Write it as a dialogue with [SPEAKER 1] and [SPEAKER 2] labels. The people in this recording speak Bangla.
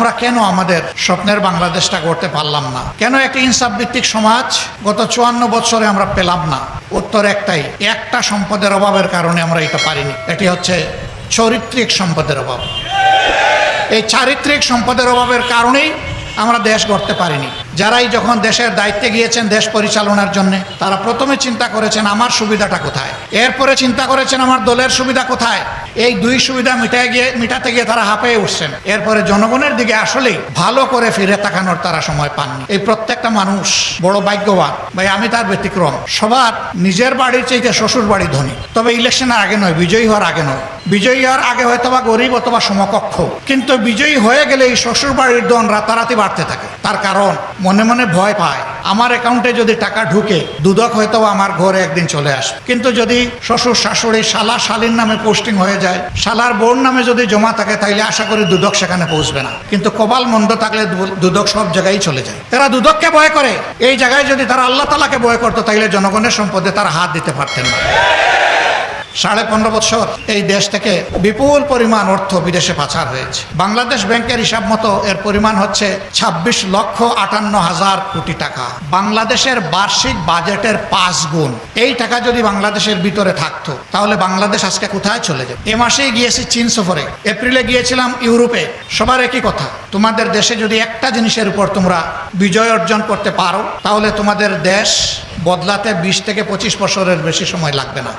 [SPEAKER 1] আমরা কেন আমাদের স্বপ্নের বাংলাদেশটা গড়তে পারলাম না? কেন একটা ইনসাফ ভিত্তিক সমাজ গত 54 বছরে আমরা পেলাম না? উত্তর একটাই, একটা সম্পদের অভাবের কারণে আমরা এটা পারিনি। এটি হচ্ছে চারিত্রিক সম্পদের অভাব। এই চারিত্রিক সম্পদের অভাবের কারণেই আমরা দেশ গড়তে পারিনি। যারাই যখন দেশের দায়িত্বে গিয়েছেন দেশ পরিচালনার জন্য, তারা প্রথমে চিন্তা করেছেন আমার সুবিধাটা কোথায়, এরপরে চিন্তা করেছেন আমার দলের সুবিধা কোথায়। এই দুই সুবিধা মিটাতে গিয়ে তারা হাঁপিয়ে উঠছেন। এরপরে জনগণের দিকে আসলেই ভালো করে ফিরে তাকানোর তারা সময় পাননি। এই প্রত্যেকটা মানুষ বড় ভাগ্যবান ভাই, আমি তার ব্যতিক্রম। সবার নিজের বাড়ির চাইতে শ্বশুর বাড়ি ধনী, তবে ইলেকশনের আগে নয়, বিজয়ী হওয়ার আগে নয়। বিজয়ী হওয়ার আগে হয়তো বা গরিব অথবা সমকক্ষ, কিন্তু বিজয়ী হয়ে গেলে এই শ্বশুর বাড়ির ধন রাতারাতি বাড়তে থাকে। তার কারণ মনে মনে ভয় পায়, আমার অ্যাকাউন্টে যদি টাকা ঢুকে দুদক হয়তো আমার ঘরে একদিন চলে আসে। কিন্তু যদি শ্বশুর শাশুড়ি শালা শালীর নামে পোস্টিং হয়ে যায়, শালার বোন নামে যদি জমা থাকে, তাইলে আশা করি দুদক সেখানে পৌঁছবে না। কিন্তু কপাল মন্দ থাকলে দুদক সব জায়গায় চলে যায়। তারা দুদককে ভয় করে। এই জায়গায় যদি তারা আল্লাহ তাআলাকে ভয় করতো, তাইলে জনগণের সম্পদে তারা হাত দিতে পারতেন না। 15.5 বছর এই দেশ থেকে বিপুল পরিমাণ অর্থ বিদেশে পাচার হয়েছে। বাংলাদেশ ব্যাংকের হিসাব মতো এর পরিমাণ হচ্ছে 26,58,000 কোটি টাকা। বাংলাদেশের বার্ষিক বাজেটের 5 গুণ। এই টাকা যদি বাংলাদেশের ভিতরে থাকতো, তাহলে বাংলাদেশ আজকে কোথায় চলে যেত? এ মাসেই গিয়েছি চীন সফরে, এপ্রিলে গিয়েছিলাম ইউরোপে। সবার একই কথা, তোমাদের দেশে যদি একটা জিনিসের উপর তোমরা বিজয় অর্জন করতে পারো, তাহলে তোমাদের দেশ বদলাতে 20 থেকে 25 বছরের বেশি সময় লাগবে না।